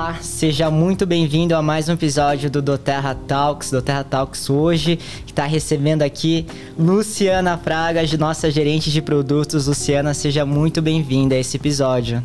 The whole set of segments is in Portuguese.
Olá, seja muito bem-vindo a mais um episódio do doTERRA Talks. doTERRA Talks hoje, que está recebendo aqui Luciana Fraga, nossa gerente de produtos. Luciana, seja muito bem-vinda a esse episódio.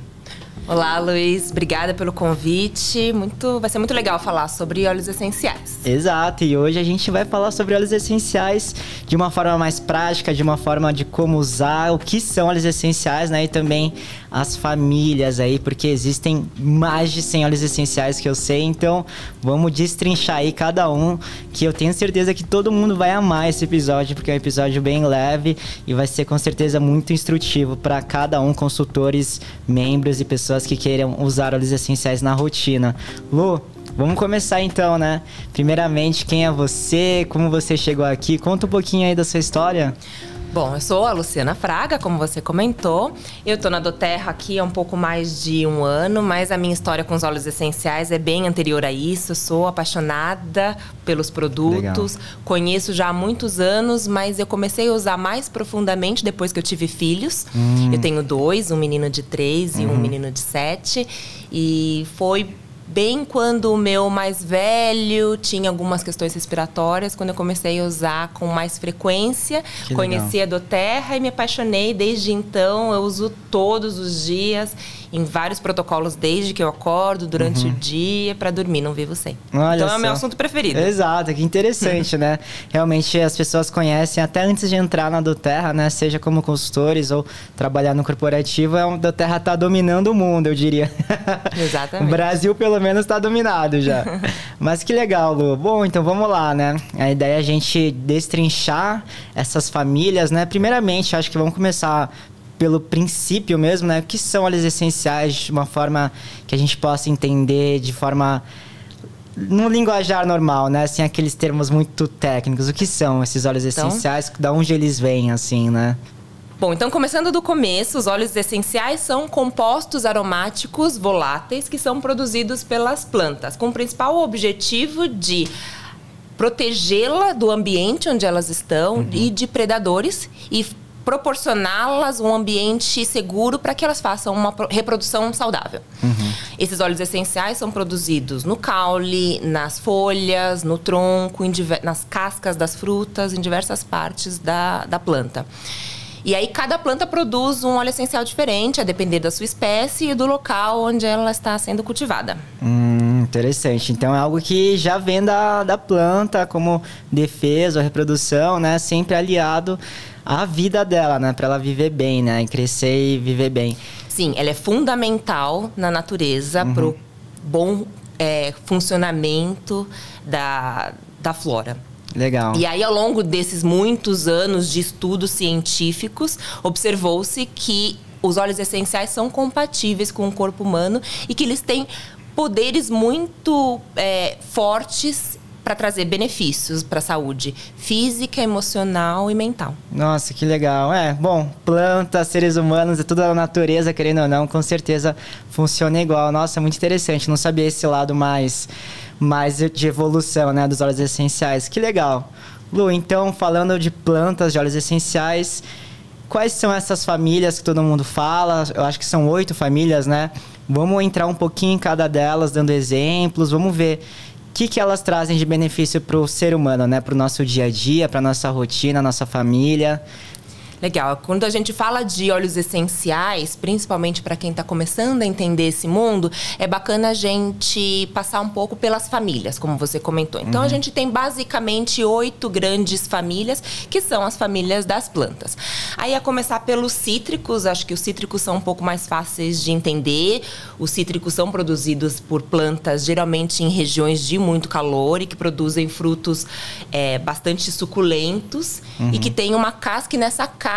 Olá, Luiz. Obrigada pelo convite. Vai ser muito legal falar sobre óleos essenciais. Exato. E hoje a gente vai falar sobre óleos essenciais de uma forma mais prática, de uma forma de como usar, o que são óleos essenciais, né? E também as famílias aí, porque existem mais de 100 óleos essenciais que eu sei. Então, vamos destrinchar aí cada um, que eu tenho certeza que todo mundo vai amar esse episódio, porque é um episódio bem leve e vai ser com certeza muito instrutivo para cada um, consultores, membros e pessoas que queiram usar óleos essenciais na rotina. Lu, vamos começar então, né? Primeiramente, quem é você? Como você chegou aqui? Conta um pouquinho aí da sua história. Bom, eu sou a Luciana Fraga, como você comentou. Eu tô na doTERRA aqui há um pouco mais de um ano, mas a minha história com os óleos essenciais é bem anterior a isso. Eu sou apaixonada pelos produtos. Legal. Conheço já há muitos anos, mas eu comecei a usar mais profundamente depois que eu tive filhos. Eu tenho dois, um menino de 3 e um menino de 7. E foi bem quando o meu mais velho tinha algumas questões respiratórias, quando eu comecei a usar com mais frequência. Conheci a doTERRA e me apaixonei. Desde então, eu uso todos os dias, em vários protocolos, desde que eu acordo, durante o dia, para dormir, não vivo sem. Olha então só. É o meu assunto preferido. Exato, que interessante, né? Realmente as pessoas conhecem até antes de entrar na doTERRA, né? Seja como consultores ou trabalhar no corporativo, a doTERRA tá dominando o mundo, eu diria. Exatamente. O Brasil, pelo menos, tá dominado já. Mas que legal, Lu. Bom, então vamos lá, né? A ideia é a gente destrinchar essas famílias, né? Primeiramente, acho que vamos começar pelo princípio mesmo, né? O que são óleos essenciais de uma forma que a gente possa entender de forma no linguajar normal, né? Sem aqueles termos muito técnicos. O que são esses óleos essenciais? Da onde eles vêm, assim, né? Bom, então começando do começo, os óleos essenciais são compostos aromáticos voláteis que são produzidos pelas plantas, com o principal objetivo de protegê-la do ambiente onde elas estão e de predadores e proporcioná-las um ambiente seguro para que elas façam uma reprodução saudável. Esses óleos essenciais são produzidos no caule, nas folhas, no tronco, nas cascas das frutas, em diversas partes da planta. E aí, cada planta produz um óleo essencial diferente, a depender da sua espécie e do local onde ela está sendo cultivada. Interessante. Então, é algo que já vem da planta como defesa ou reprodução, né? Sempre aliado à vida dela, né? Para ela viver bem, né? E crescer e viver bem. Sim, ela é fundamental na natureza para o bom funcionamento da flora. Legal. E aí, ao longo desses muitos anos de estudos científicos, observou-se que os óleos essenciais são compatíveis com o corpo humano e que eles têm poderes muito fortes para trazer benefícios para a saúde física, emocional e mental. Nossa, que legal. Bom, plantas, seres humanos, é tudo da natureza, querendo ou não, com certeza funciona igual. Nossa, muito interessante. Não sabia esse lado mais de evolução, né, dos óleos essenciais. Que legal. Lu, então, falando de plantas, de óleos essenciais, quais são essas famílias que todo mundo fala? Eu acho que são 8 famílias, né? Vamos entrar um pouquinho em cada delas, dando exemplos. Vamos ver o que elas trazem de benefício para o ser humano, né? Para o nosso dia a dia, para a nossa rotina, nossa família. Legal. Quando a gente fala de óleos essenciais, principalmente para quem está começando a entender esse mundo, é bacana a gente passar um pouco pelas famílias, como você comentou. Então, a gente tem basicamente 8 grandes famílias, que são as famílias das plantas. Aí, a começar pelos cítricos, acho que os cítricos são um pouco mais fáceis de entender. Os cítricos são produzidos por plantas, geralmente em regiões de muito calor e que produzem frutos bastante suculentos e que tem uma casca, e nessa casca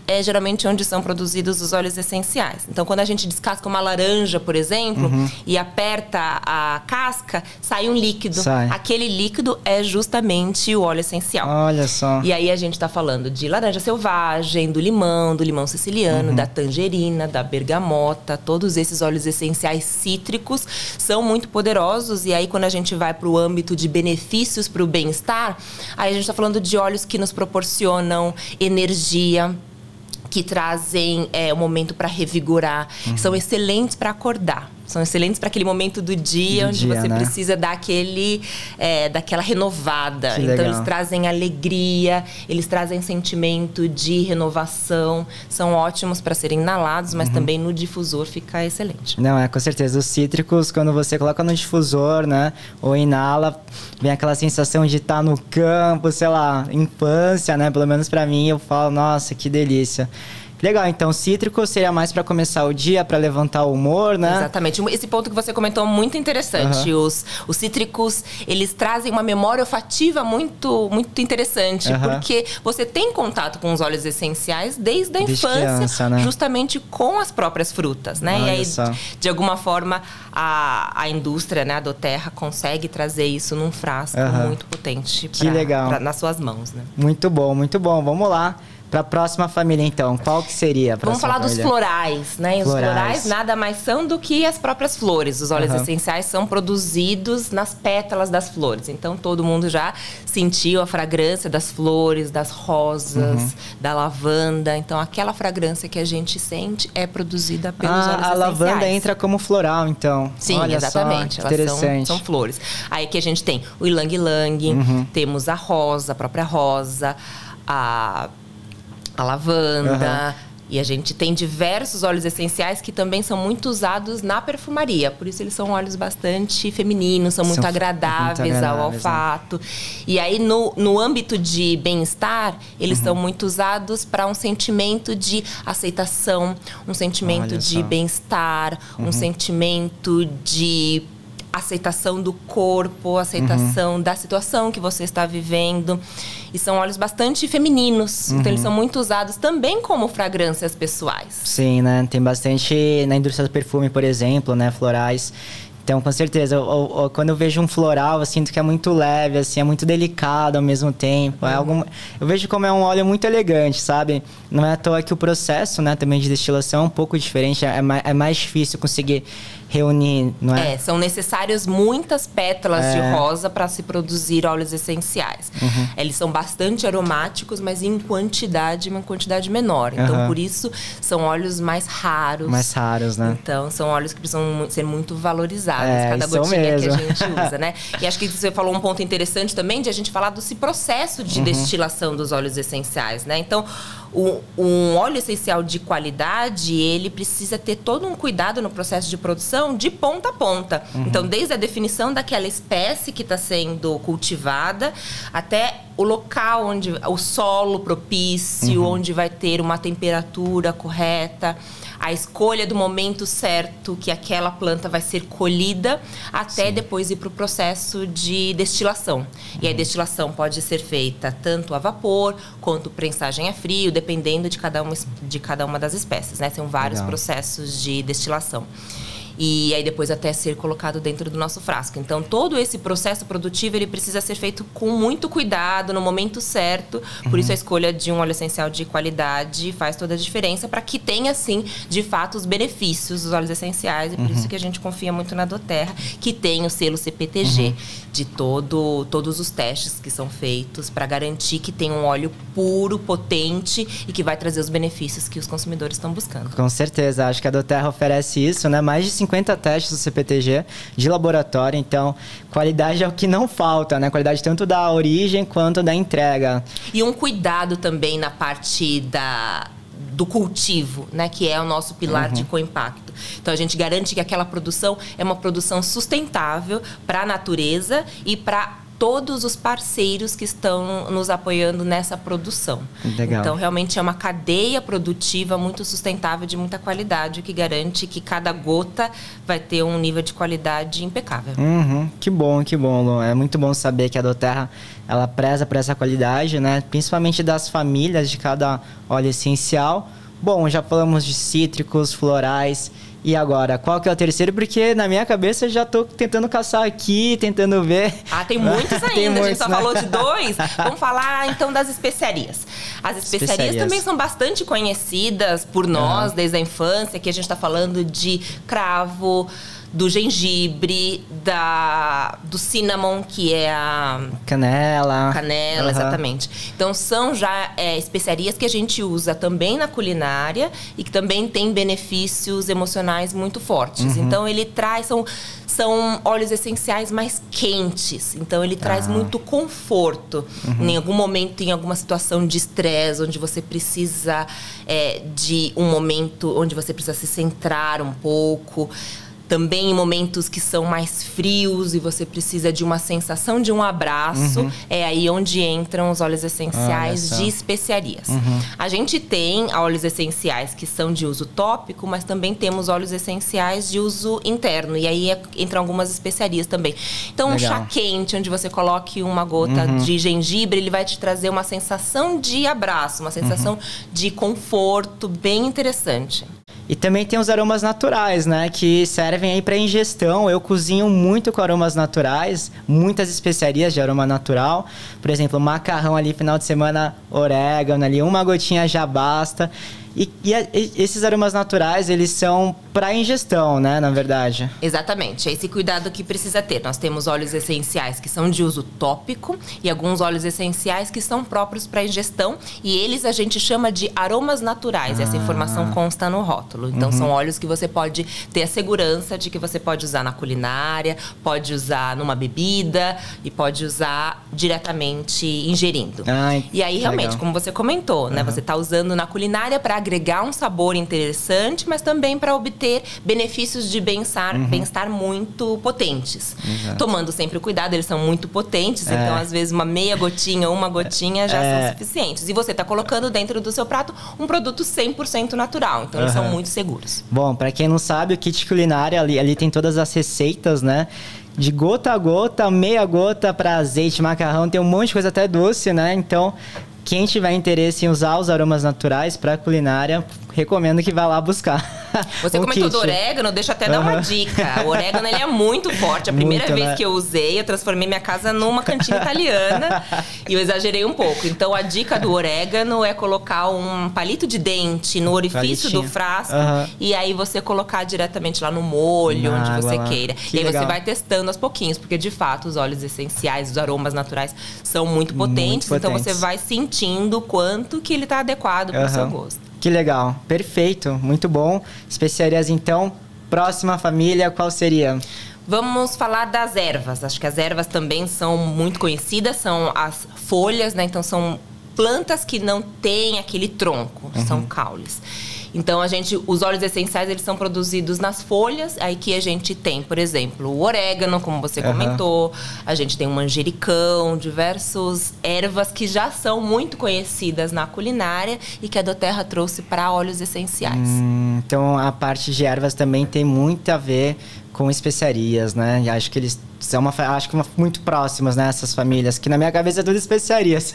é geralmente onde são produzidos os óleos essenciais. Então, quando a gente descasca uma laranja, por exemplo, e aperta a casca, sai um líquido. Aquele líquido é justamente o óleo essencial. Olha só. E aí a gente está falando de laranja selvagem, do limão siciliano, da tangerina, da bergamota. Todos esses óleos essenciais cítricos são muito poderosos. E aí, quando a gente vai para o âmbito de benefícios para o bem-estar, aí a gente está falando de óleos que nos proporcionam energia, que trazem um momento para revigorar, são excelentes para acordar. São excelentes para aquele momento do dia onde você precisa dar daquela renovada. Que então, legal. eles trazem alegria, eles trazem sentimento de renovação. São ótimos para serem inalados, mas também no difusor fica excelente. Não, com certeza. Os cítricos, quando você coloca no difusor, né? Ou inala, vem aquela sensação de estar no campo, sei lá, infância, né? Pelo menos para mim, eu falo, nossa, que delícia. Legal, então cítrico seria mais para começar o dia, para levantar o humor, né? Exatamente. Esse ponto que você comentou é muito interessante. Os cítricos, eles trazem uma memória olfativa muito, muito interessante. Porque você tem contato com os óleos essenciais desde a infância, criança, né? Justamente com as próprias frutas, né? Olha e aí, só. de alguma forma, a indústria, né, a doTERRA consegue trazer isso num frasco muito potente nas suas mãos, né? Muito bom, muito bom. Vamos lá. Para a próxima família, então, qual que seria a próxima Vamos falar família? dos florais, né? Os florais nada mais são do que as próprias flores. Os óleos essenciais são produzidos nas pétalas das flores. Então, todo mundo já sentiu a fragrância das flores, das rosas, da lavanda. Então, aquela fragrância que a gente sente é produzida pelos óleos essenciais. A lavanda entra como floral, então. Sim, olha exatamente. Só, interessante. São flores. Aí que a gente tem o ylang-ylang, temos a rosa, a própria rosa, a lavanda. E a gente tem diversos óleos essenciais que também são muito usados na perfumaria. Por isso, eles são óleos bastante femininos, são muito agradáveis ao olfato. E aí, no âmbito de bem-estar, eles são muito usados para um sentimento de aceitação, um sentimento de bem-estar, um sentimento de aceitação do corpo, aceitação da situação que você está vivendo. E são óleos bastante femininos. Então, eles são muito usados também como fragrâncias pessoais. Sim, né? Tem bastante na indústria do perfume, por exemplo, né? Florais. Então, com certeza, quando eu vejo um floral, eu sinto que é muito leve, assim, é muito delicado ao mesmo tempo. Eu vejo como é um óleo muito elegante, sabe? Não é à toa que o processo, né, também de destilação é um pouco diferente, é mais difícil conseguir reunir, não é? São necessárias muitas pétalas de rosa para se produzir óleos essenciais. Eles são bastante aromáticos, mas em quantidade, uma quantidade menor. Então, por isso, são óleos mais raros. Mais raros, né? Então, são óleos que precisam ser muito valorizados. Cada gotinha que a gente usa, né? E acho que você falou um ponto interessante também de a gente falar desse processo de destilação dos óleos essenciais, né? Então, um óleo essencial de qualidade, ele precisa ter todo um cuidado no processo de produção de ponta a ponta. Então, desde a definição daquela espécie que está sendo cultivada até o local o solo propício, onde vai ter uma temperatura correta, a escolha do momento certo que aquela planta vai ser colhida, até depois ir para o processo de destilação. E a destilação pode ser feita tanto a vapor quanto prensagem a frio, dependendo de cada uma das espécies, né? São vários processos de destilação. E aí depois até ser colocado dentro do nosso frasco. Então, todo esse processo produtivo, ele precisa ser feito com muito cuidado, no momento certo. Por isso, a escolha de um óleo essencial de qualidade faz toda a diferença para que tenha, sim, de fato, os benefícios dos óleos essenciais. E por isso que a gente confia muito na doTERRA, que tem o selo CPTG de todos os testes que são feitos para garantir que tem um óleo puro, potente e que vai trazer os benefícios que os consumidores estão buscando. Com certeza, acho que a doTERRA oferece isso, né? Mais de 50 testes do CPTG de laboratório, então qualidade é o que não falta, né? Qualidade tanto da origem quanto da entrega. E um cuidado também na parte do cultivo, né? Que é o nosso pilar de coimpacto. Então, a gente garante que aquela produção é uma produção sustentável para a natureza e para todos os parceiros que estão nos apoiando nessa produção. Legal. Então, realmente é uma cadeia produtiva muito sustentável, de muita qualidade, que garante que cada gota vai ter um nível de qualidade impecável. Que bom, Lu. É muito bom saber que a doTERRA, ela preza por essa qualidade, né? Principalmente das famílias de cada óleo essencial. Bom, já falamos de cítricos, florais. E agora, qual que é o terceiro? Porque na minha cabeça eu já tô tentando caçar aqui, tentando ver. Tem muitos ainda, Tem muitos, a gente só falou de 2. Vamos falar então das especiarias. As especiarias também são bastante conhecidas por nós desde a infância, que a gente está falando de cravo, do gengibre, do cinnamon, que é a... Canela. Canela, exatamente. Então, são já especiarias que a gente usa também na culinária e que também tem benefícios emocionais muito fortes. Então, ele traz... São óleos essenciais mais quentes. Então, ele traz muito conforto. Em algum momento, em alguma situação de estresse, onde você precisa de um momento onde você precisa se centrar um pouco. Também em momentos que são mais frios e você precisa de uma sensação de um abraço, é aí onde entram os óleos essenciais de especiarias. A gente tem óleos essenciais que são de uso tópico, mas também temos óleos essenciais de uso interno. E aí entram algumas especiarias também. Então, um chá quente, onde você coloque uma gota de gengibre, ele vai te trazer uma sensação de abraço, uma sensação de conforto bem interessante. E também tem os aromas naturais, né? Que servem aí para ingestão. Eu cozinho muito com aromas naturais, muitas especiarias de aroma natural. Por exemplo, macarrão ali, final de semana, orégano ali, uma gotinha já basta. E esses aromas naturais, eles são para ingestão, né, na verdade? Exatamente, é esse cuidado que precisa ter. Nós temos óleos essenciais que são de uso tópico e alguns óleos essenciais que são próprios para ingestão. E eles a gente chama de aromas naturais. Essa informação consta no rótulo. Então, são óleos que você pode ter a segurança de que você pode usar na culinária, pode usar numa bebida e pode usar diretamente ingerindo. E aí, realmente, legal. Como você comentou, né? Você está usando na culinária para agregar um sabor interessante, mas também para obter benefícios de bem-estar muito potentes. Tomando sempre o cuidado, eles são muito potentes, então às vezes uma meia gotinha ou uma gotinha já são suficientes. E você está colocando dentro do seu prato um produto 100% natural, então eles são muito seguros. Bom, para quem não sabe, o kit culinário ali tem todas as receitas, né? De gota a gota, meia gota para azeite, macarrão, tem um monte de coisa até doce, né? Então, quem tiver interesse em usar os aromas naturais para culinária, recomendo que vá lá buscar. Você comentou do orégano, deixa eu até dar uma dica. O orégano, ele é muito forte. A primeira vez que eu usei, eu transformei minha casa numa cantina italiana e eu exagerei um pouco. Então, a dica do orégano é colocar um palito de dente no orifício do frasco e aí você colocar diretamente lá no molho, onde você queira. E aí você vai testando aos pouquinhos, porque de fato os óleos essenciais, os aromas naturais são muito potentes. Então, você vai sentindo o quanto que ele está adequado para o seu gosto. Que legal, perfeito, muito bom. Especiarias então, próxima família, qual seria? Vamos falar das ervas. Acho que as ervas também são muito conhecidas, são as folhas, né? Então são plantas que não têm aquele tronco, são caules. Então, os óleos essenciais, eles são produzidos nas folhas. Aí que a gente tem, por exemplo, o orégano, como você comentou. A gente tem o manjericão, diversas ervas que já são muito conhecidas na culinária e que a Doterra trouxe para óleos essenciais. Então, a parte de ervas também tem muito a ver com especiarias, né? E acho que eles são muito próximos, né? Essas famílias, que na minha cabeça é tudo especiarias.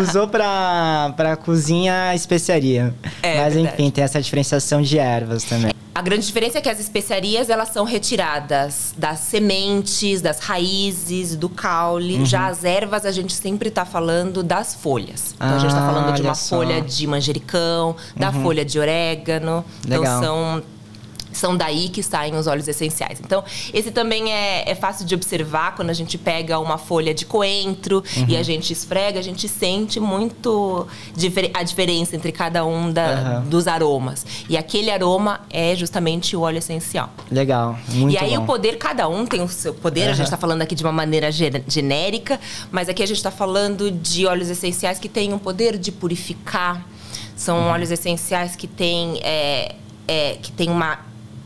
Usou pra cozinha especiaria. Mas verdade. Enfim, tem essa diferenciação de ervas também. A grande diferença é que as especiarias, elas são retiradas das sementes, das raízes, do caule. Já as ervas, a gente sempre tá falando das folhas. Então, a gente tá falando de uma folha de manjericão, da folha de orégano. Legal. Então, são daí que saem os óleos essenciais. Então, esse também é fácil de observar. Quando a gente pega uma folha de coentro e a gente esfrega, a gente sente muito a diferença entre cada um dos aromas. E aquele aroma é justamente o óleo essencial. Legal, muito bom. E aí o poder, cada um tem o seu poder. A gente está falando aqui de uma maneira genérica, mas aqui a gente está falando de óleos essenciais que têm um poder de purificar. São óleos essenciais que têm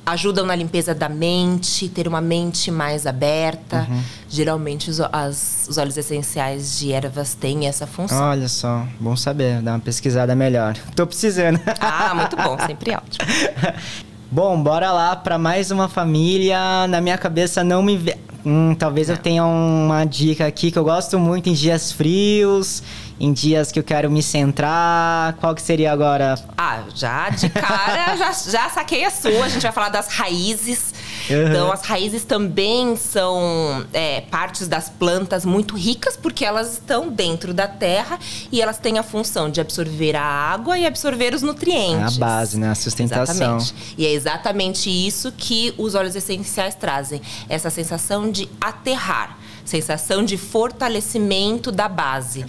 ajudam na limpeza da mente, ter uma mente mais aberta. Geralmente, os óleos essenciais de ervas têm essa função. Olha só, bom saber, dar uma pesquisada melhor. Tô precisando. Muito bom, sempre ótimo. Bom, bora lá para mais uma família. Na minha cabeça não me vê. Talvez eu tenha uma dica aqui que eu gosto muito em dias frios, em dias que eu quero me centrar. Qual que seria agora? Já de cara, já saquei a sua. A gente vai falar das raízes. Então, as raízes também são partes das plantas muito ricas, porque elas estão dentro da terra e elas têm a função de absorver a água e absorver os nutrientes. A base, né? A sustentação. Exatamente. E é exatamente isso que os óleos essenciais trazem. Essa sensação de aterrar. Sensação de fortalecimento da base.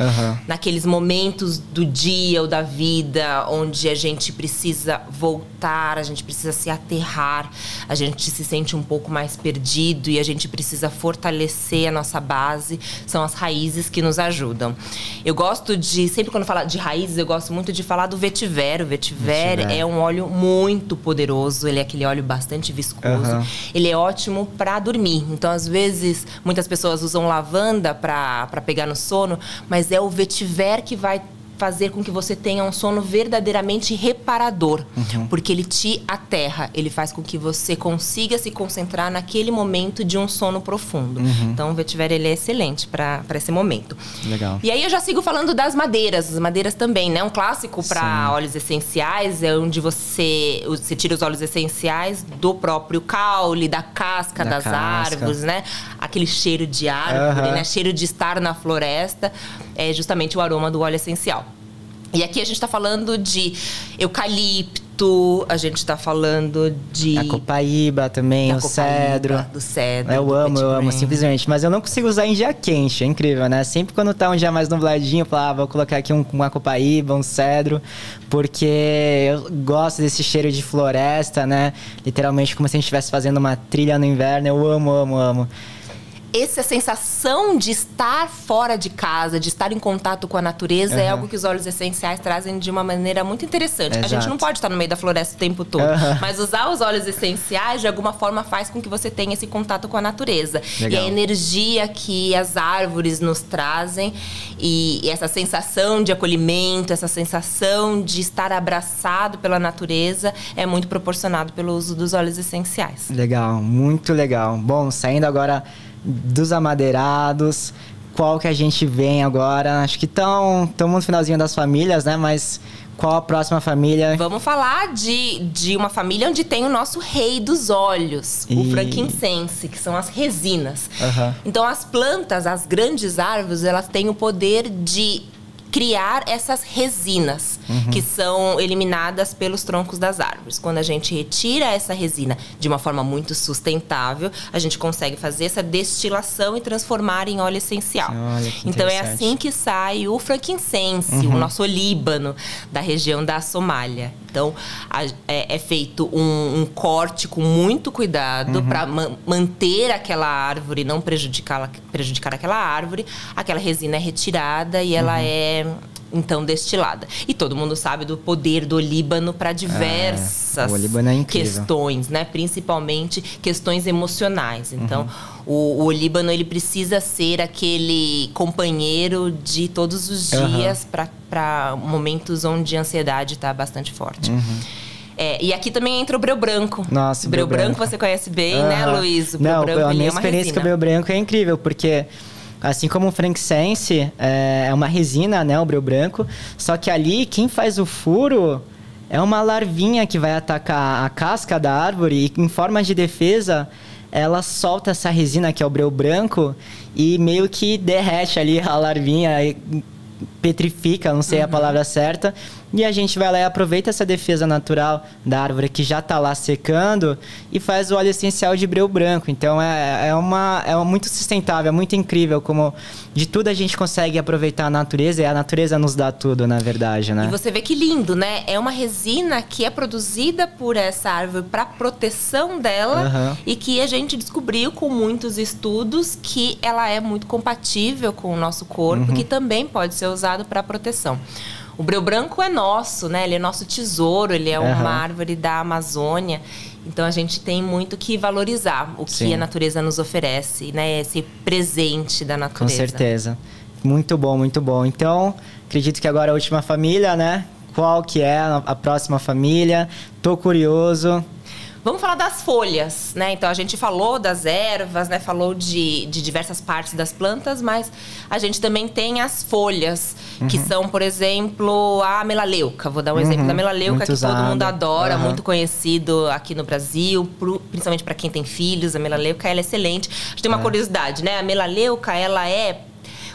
Naqueles momentos do dia ou da vida onde a gente precisa voltar, a gente precisa se aterrar, a gente se sente um pouco mais perdido e a gente precisa fortalecer a nossa base. São as raízes que nos ajudam. Eu gosto de, sempre quando falo de raízes, eu gosto muito de falar do vetiver. O vetiver é um óleo muito poderoso, ele é aquele óleo bastante viscoso. Ele é ótimo para dormir. Então, às vezes, muitas pessoas usam lavanda para pegar no sono, mas é o vetiver que vai fazer com que você tenha um sono verdadeiramente reparador, porque ele te aterra, ele faz com que você consiga se concentrar naquele momento de um sono profundo. Então, o vetiver ele é excelente para esse momento. Legal. E aí eu já sigo falando das madeiras. As madeiras também, né? Um clássico para óleos essenciais é onde você tira os óleos essenciais do próprio caule, da casca das árvores, né? Aquele cheiro de árvore, né? Cheiro de estar na floresta, é justamente o aroma do óleo essencial. E aqui a gente tá falando de eucalipto, a gente tá falando de... A copaíba também, o cedro. Do cedro. Eu amo, simplesmente. Mas eu não consigo usar em dia quente, é incrível, né? Sempre quando tá um dia mais nubladinho, eu falo, vou colocar aqui uma copaíba, um cedro, porque eu gosto desse cheiro de floresta, né? Literalmente como se a gente estivesse fazendo uma trilha no inverno. Eu amo. Essa sensação de estar fora de casa, de estar em contato com a natureza, é algo que os óleos essenciais trazem de uma maneira muito interessante. Exato. A gente não pode estar no meio da floresta o tempo todo, mas usar os óleos essenciais, de alguma forma, faz com que você tenha esse contato com a natureza. Legal. E a energia que as árvores nos trazem, e essa sensação de acolhimento, essa sensação de estar abraçado pela natureza, é muito proporcionado pelo uso dos óleos essenciais. Legal, muito legal. Bom, saindo agora dos amadeirados, qual que a gente vem agora? Acho que estamos no finalzinho das famílias, né? Mas qual a próxima família? Vamos falar de uma família onde tem o nosso rei dos óleos, o frankincense, que são as resinas. Então, as plantas, as grandes árvores, elas têm o poder de criar essas resinas, que são eliminadas pelos troncos das árvores. Quando a gente retira essa resina de uma forma muito sustentável, a gente consegue fazer essa destilação e transformar em óleo essencial. Então, é assim que sai o frankincense, o nosso olíbano, da região da Somália. Então, é feito um corte com muito cuidado para manter aquela árvore, não prejudicar aquela árvore. Aquela resina é retirada e ela é, então, destilada. E todo mundo sabe do poder do olíbano para diversas questões, né? Principalmente questões emocionais. Então, o olíbano, ele precisa ser aquele companheiro de todos os dias para momentos onde a ansiedade está bastante forte. E aqui também entra o breu branco. Nossa, o breu branco você conhece bem, né, Luiz? O breu branco, a minha experiência com o breu branco é incrível, porque assim como o frankincense é uma resina, né, o breu branco, só que ali quem faz o furo é uma larvinha que vai atacar a casca da árvore e, em forma de defesa, ela solta essa resina, que é o breu branco, e meio que derrete ali a larvinha, petrifica, não sei a palavra certa, e a gente vai lá e aproveita essa defesa natural da árvore que já está lá secando e faz o óleo essencial de breu branco. Então é muito sustentável, é muito incrível como de tudo a gente consegue aproveitar a natureza, e a natureza nos dá tudo, na verdade, né? E você vê que lindo, né? É uma resina que é produzida por essa árvore para proteção dela e que a gente descobriu com muitos estudos que ela é muito compatível com o nosso corpo, que também pode ser usado para proteção. O breu branco é nosso, né? Ele é nosso tesouro, ele é uma árvore da Amazônia. Então, a gente tem muito que valorizar o que a natureza nos oferece, né? Esse presente da natureza. Com certeza. Muito bom, muito bom. Então, acredito que agora é a última família, né? Qual que é a próxima família? Tô curioso. Vamos falar das folhas, né? Então, a gente falou das ervas, né? Falou de diversas partes das plantas, mas a gente também tem as folhas. que são, por exemplo, a melaleuca. Vou dar um exemplo da melaleuca, Muito que todo mundo usada. adora, muito conhecido aqui no Brasil, principalmente para quem tem filhos. A melaleuca, ela é excelente. A gente tem uma curiosidade, né? A melaleuca, ela é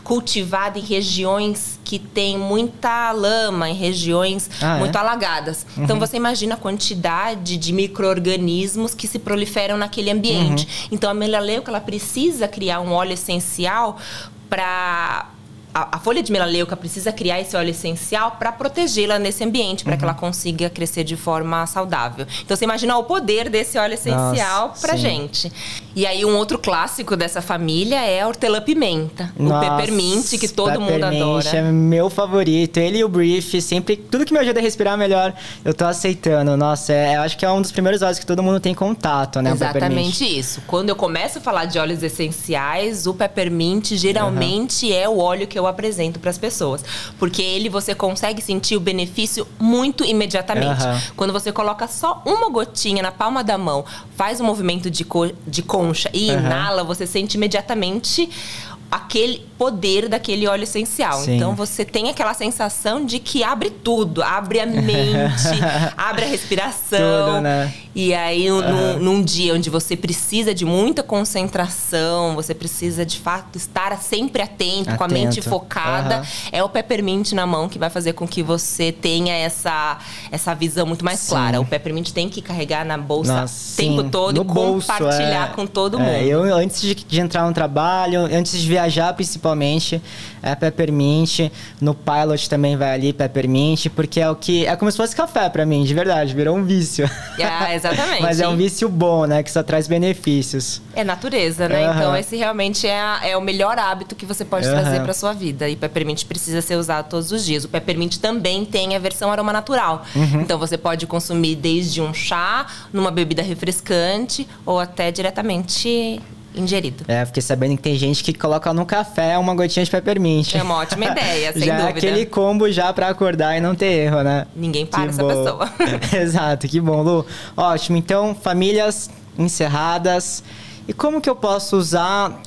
cultivada em regiões que tem muita lama, em regiões muito alagadas. Então, você imagina a quantidade de micro-organismos que se proliferam naquele ambiente. Então, a melaleuca, ela precisa criar um óleo essencial para... A folha de melaleuca precisa criar esse óleo essencial para protegê-la nesse ambiente, para que ela consiga crescer de forma saudável. Então, você imagina o poder desse óleo essencial para gente. E aí, um outro clássico dessa família é a hortelã-pimenta. O peppermint, que todo mundo adora. É meu favorito. Ele e o brief, sempre... Tudo que me ajuda a respirar melhor, eu tô aceitando. Nossa, eu acho que é um dos primeiros óleos que todo mundo tem contato, né? Exatamente isso. Quando eu começo a falar de óleos essenciais, o peppermint geralmente é o óleo que eu apresento para as pessoas. Porque ele, você consegue sentir o benefício muito imediatamente. Quando você coloca só uma gotinha na palma da mão, faz um movimento de concha e inala, você sente imediatamente aquele poder daquele óleo essencial. Sim. Então, você tem aquela sensação de que abre tudo. Abre a mente, abre a respiração. Tudo, né? E aí, num dia onde você precisa de muita concentração, você precisa, de fato, estar sempre atento. Com a mente focada, é o peppermint na mão que vai fazer com que você tenha essa visão muito mais clara. O peppermint tem que carregar na bolsa o tempo todo no e compartilhar com todo mundo. Eu, antes de entrar no trabalho, antes de viajar, principalmente, é peppermint. No pilot também vai ali peppermint, porque é como se fosse café pra mim, de verdade. Virou um vício. Exatamente. Mas é um vício bom, né? Que só traz benefícios. É natureza, né? Então, esse realmente é o melhor hábito que você pode trazer pra sua vida. E peppermint precisa ser usado todos os dias. O peppermint também tem a versão aroma natural. Então, você pode consumir desde um chá, numa bebida refrescante, ou até diretamente ingerido. Fiquei sabendo que tem gente que coloca no café uma gotinha de peppermint. É uma ótima ideia, sem já dúvida. É aquele combo já pra acordar e não ter erro, né? Ninguém para essa pessoa. Exato, que bom, Lu. Ótimo, então, famílias encerradas. E como que eu posso usar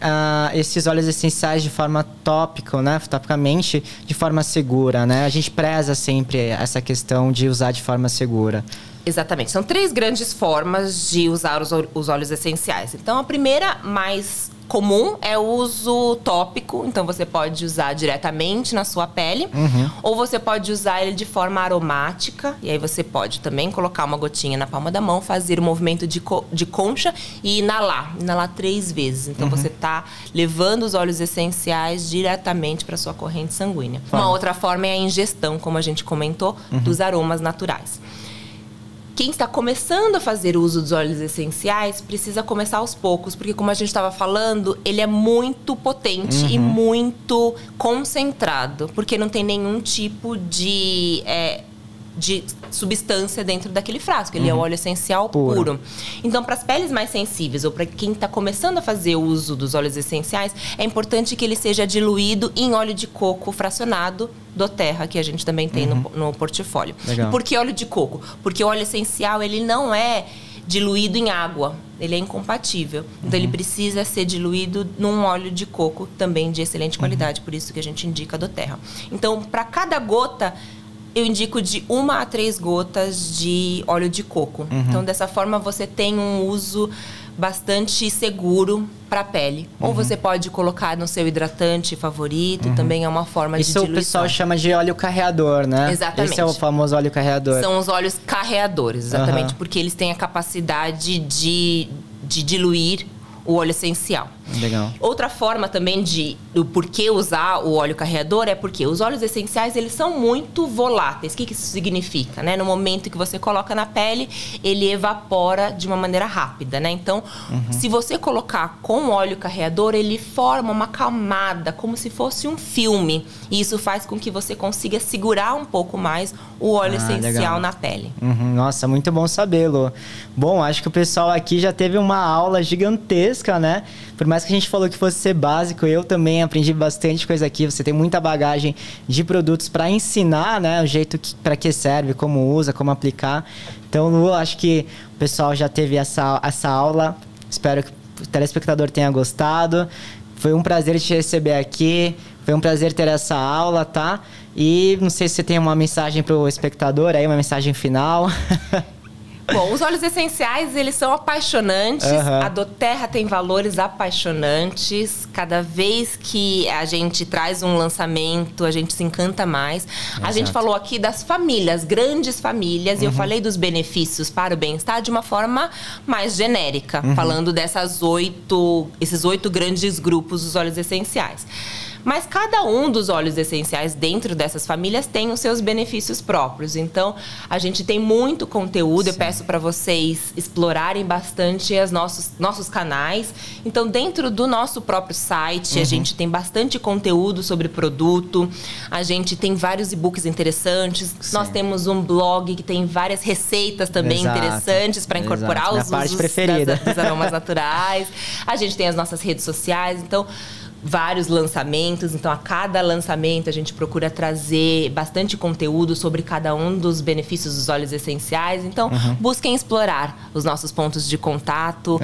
esses óleos essenciais de forma tópica, né? Topicamente, de forma segura, né? A gente preza sempre essa questão de usar de forma segura. Exatamente. São 3 grandes formas de usar os óleos essenciais. Então, a primeira, mais comum, é o uso tópico. Então, você pode usar diretamente na sua pele. Ou você pode usar ele de forma aromática. E aí, você pode também colocar uma gotinha na palma da mão, fazer o movimento de concha e inalar. Inalar 3 vezes. Então, você está levando os óleos essenciais diretamente para sua corrente sanguínea. Uma outra forma é a ingestão, como a gente comentou, dos aromas naturais. Quem está começando a fazer uso dos óleos essenciais precisa começar aos poucos, porque como a gente estava falando, ele é muito potente e muito concentrado, porque não tem nenhum tipo de substância dentro daquele frasco. Ele é o óleo essencial puro. Então, para as peles mais sensíveis ou para quem está começando a fazer uso dos óleos essenciais, é importante que ele seja diluído em óleo de coco fracionado doTERRA, que a gente também tem no portfólio. Legal. E por que óleo de coco? Porque o óleo essencial, ele não é diluído em água. Ele é incompatível. Então, ele precisa ser diluído num óleo de coco também de excelente qualidade. Por isso que a gente indica doTERRA. Então, para cada gota, eu indico de 1 a 3 gotas de óleo de coco. Então, dessa forma, você tem um uso bastante seguro para a pele. Ou você pode colocar no seu hidratante favorito, também é uma forma de diluição. Isso o pessoal chama de óleo carreador, né? Exatamente. Esse é o famoso óleo carreador. São os óleos carreadores, exatamente, porque eles têm a capacidade de diluir o óleo essencial. Legal. Outra forma também do porquê usar o óleo carreador é porque os óleos essenciais, eles são muito voláteis. O que isso significa, né? No momento que você coloca na pele, ele evapora de uma maneira rápida, né? Então, se você colocar com óleo carreador, ele forma uma camada, como se fosse um filme. E isso faz com que você consiga segurar um pouco mais o óleo essencial legal. na pele. Nossa, muito bom sabê-lo. Bom, acho que o pessoal aqui já teve uma aula gigantesca, né? Por mais que a gente falou que fosse ser básico, eu também aprendi bastante coisa aqui. Você tem muita bagagem de produtos para ensinar, né? O jeito para que serve, como usa, como aplicar. Então, Lu, acho que o pessoal já teve essa aula. Espero que o telespectador tenha gostado. Foi um prazer te receber aqui. Foi um prazer ter essa aula, tá? E não sei se você tem uma mensagem pro espectador aí, uma mensagem final. Bom, os óleos essenciais, eles são apaixonantes. A doTERRA tem valores apaixonantes. Cada vez que a gente traz um lançamento, a gente se encanta mais. A gente falou aqui das famílias, grandes famílias, e eu falei dos benefícios para o bem-estar de uma forma mais genérica, falando esses 8 grandes grupos dos óleos essenciais. Mas cada um dos óleos essenciais dentro dessas famílias tem os seus benefícios próprios. Então, a gente tem muito conteúdo. Eu peço para vocês explorarem bastante os nossos canais. Então, dentro do nosso próprio site, a gente tem bastante conteúdo sobre produto. A gente tem vários e-books interessantes. Nós temos um blog que tem várias receitas também interessantes para incorporar os usos dos aromas naturais. A gente tem as nossas redes sociais. Então, vários lançamentos, então a cada lançamento a gente procura trazer bastante conteúdo sobre cada um dos benefícios dos óleos essenciais. Então, busquem explorar os nossos pontos de contato.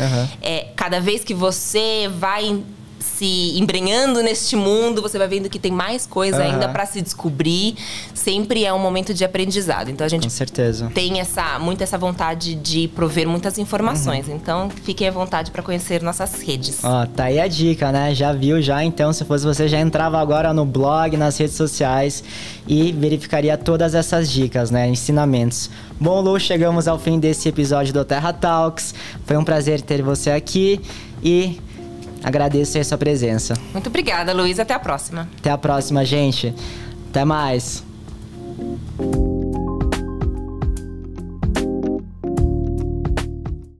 Cada vez que você vai se embrenhando neste mundo, você vai vendo que tem mais coisa ainda para se descobrir. Sempre é um momento de aprendizado. Então, a gente tem muito essa vontade de prover muitas informações. Então, fiquem à vontade para conhecer nossas redes. Ó, tá aí a dica, né? Já viu, já. Então, se fosse você, já entrava agora no blog, nas redes sociais e verificaria todas essas dicas, né? Ensinamentos. Bom, Lu, chegamos ao fim desse episódio do Terra Talks. Foi um prazer ter você aqui e agradeço a sua presença. Muito obrigada, Luiz. Até a próxima. Até a próxima, gente. Até mais.